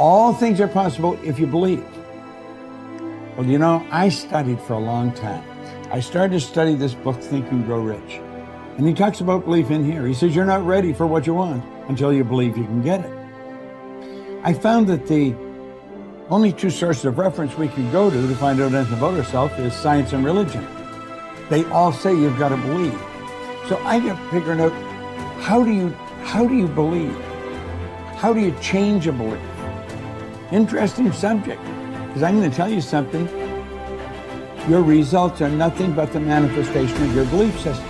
All things are possible if you believe. Well, you know, I studied for a long time. I started to study this book, Think and Grow Rich. And he talks about belief in here. He says, you're not ready for what you want until you believe you can get it. I found that the only two sources of reference we can go to find out anything about ourselves is science and religion. They all say you've got to believe. So I kept figuring out, how do you believe? How do you change a belief? Interesting subject, because I'm going to tell you something. Your results are nothing but the manifestation of your belief system.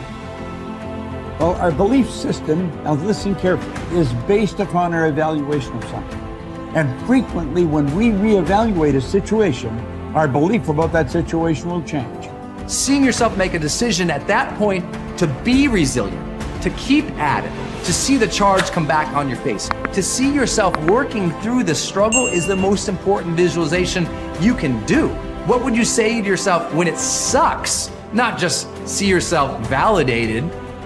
Well, our belief system, now listen carefully, is based upon our evaluation of something. And frequently when we reevaluate a situation, our belief about that situation will change. Seeing yourself make a decision at that point to be resilient, to keep at it, to see the charge come back on your face, to see yourself working through the struggle is the most important visualization you can do. What would you say to yourself when it sucks? Not just see yourself validated.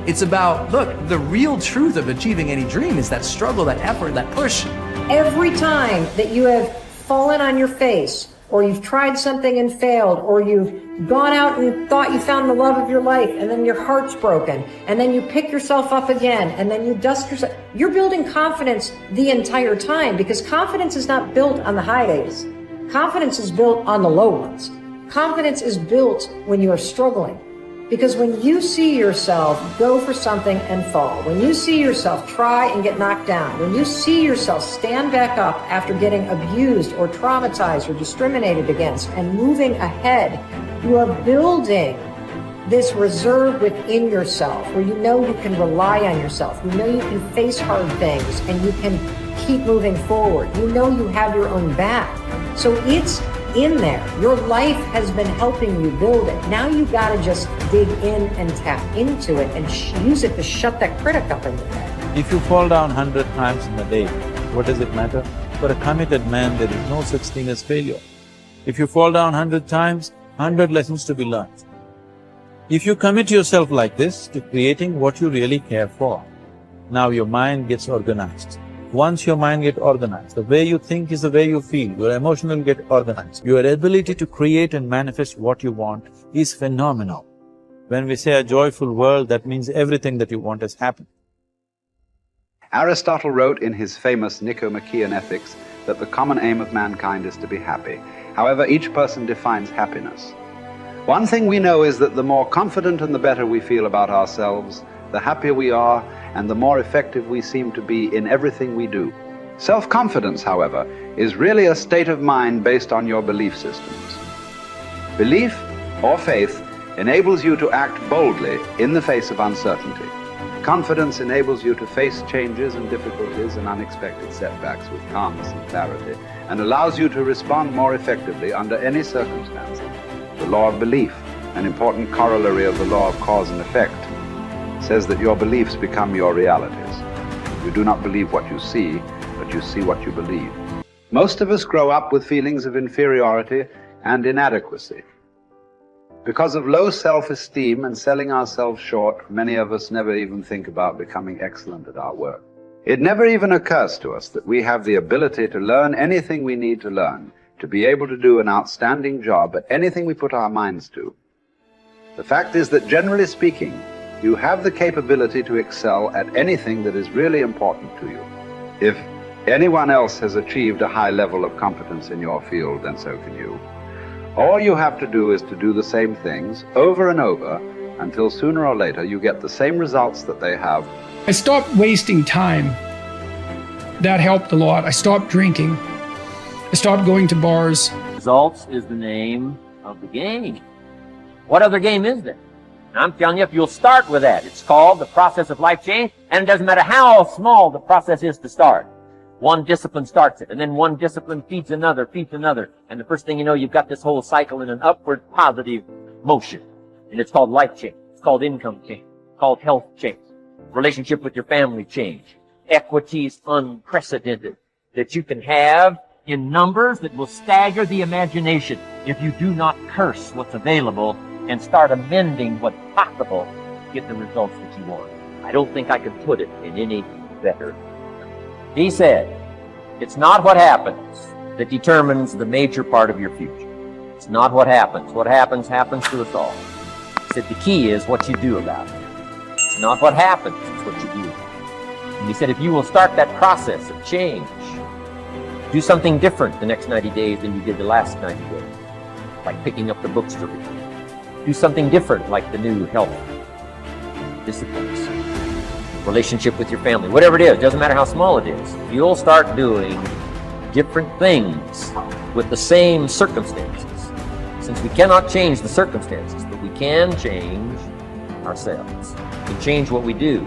It's about, look, the real truth of achieving any dream is that struggle, that effort, that push. Every time that you have fallen on your face, or you've tried something and failed, or you've gone out and thought you found the love of your life, and then your heart's broken, and then you pick yourself up again, and then you dust yourself. You're building confidence the entire time, because confidence is not built on the high days. Confidence is built on the low ones. Confidence is built when you are struggling. Because when you see yourself go for something and fall, when you see yourself try and get knocked down, when you see yourself stand back up after getting abused or traumatized or discriminated against and moving ahead, you are building this reserve within yourself where you know you can rely on yourself, you know you can face hard things, and you can keep moving forward. You know you have your own back. So it's in there. Your life has been helping you build it. Now you got to just dig in and tap into it and use it to shut that critic up in your head. If you fall down 100 times in a day, what does it matter? For a committed man, there is no such thing as failure. If you fall down 100 times, 100 lessons to be learned. If you commit yourself like this to creating what you really care for, now your mind gets organized. Once your mind gets organized, the way you think is the way you feel, your emotional get organized. Your ability to create and manifest what you want is phenomenal. When we say a joyful world, that means everything that you want has happened. Aristotle wrote in his famous Nicomachean Ethics that the common aim of mankind is to be happy. However, each person defines happiness. One thing we know is that the more confident and the better we feel about ourselves, the happier we are, and the more effective we seem to be in everything we do. Self-confidence, however, is really a state of mind based on your belief systems. Belief, or faith, enables you to act boldly in the face of uncertainty. Confidence enables you to face changes and difficulties and unexpected setbacks with calmness and clarity, and allows you to respond more effectively under any circumstances. The law of belief, an important corollary of the law of cause and effect, says that your beliefs become your realities. You do not believe what you see, but you see what you believe. Most of us grow up with feelings of inferiority and inadequacy. Because of low self-esteem and selling ourselves short, many of us never even think about becoming excellent at our work. It never even occurs to us that we have the ability to learn anything we need to learn, to be able to do an outstanding job at anything we put our minds to. The fact is that, generally speaking, you have the capability to excel at anything that is really important to you. If anyone else has achieved a high level of competence in your field, then so can you. All you have to do is to do the same things over and over until sooner or later you get the same results that they have. I stopped wasting time. That helped a lot. I stopped drinking. I stopped going to bars. Results is the name of the game. What other game is there? I'm telling you, if you'll start with that, it's called the process of life change, and it doesn't matter how small the process is to start. One discipline starts it, and then one discipline feeds another, and the first thing you know, you've got this whole cycle in an upward positive motion. And it's called life change. It's called income change. It's called health change. Relationship with your family change. Equities unprecedented that you can have in numbers that will stagger the imagination if you do not curse what's available and start amending what's possible to get the results that you want. I don't think I could put it in any better. He said, It's not what happens that determines the major part of your future. It's not what happens. What happens to us all. He said the key is what you do about it. It's not what happens, it's what you do. And he said if you will start that process of change, do something different the next 90 days than you did the last 90 days, like picking up the books to read. Do something different like the new health disciplines, relationship with your family, whatever it is, doesn't matter how small it is. You'll start doing different things with the same circumstances. Since we cannot change the circumstances, but we can change ourselves. We can change what we do.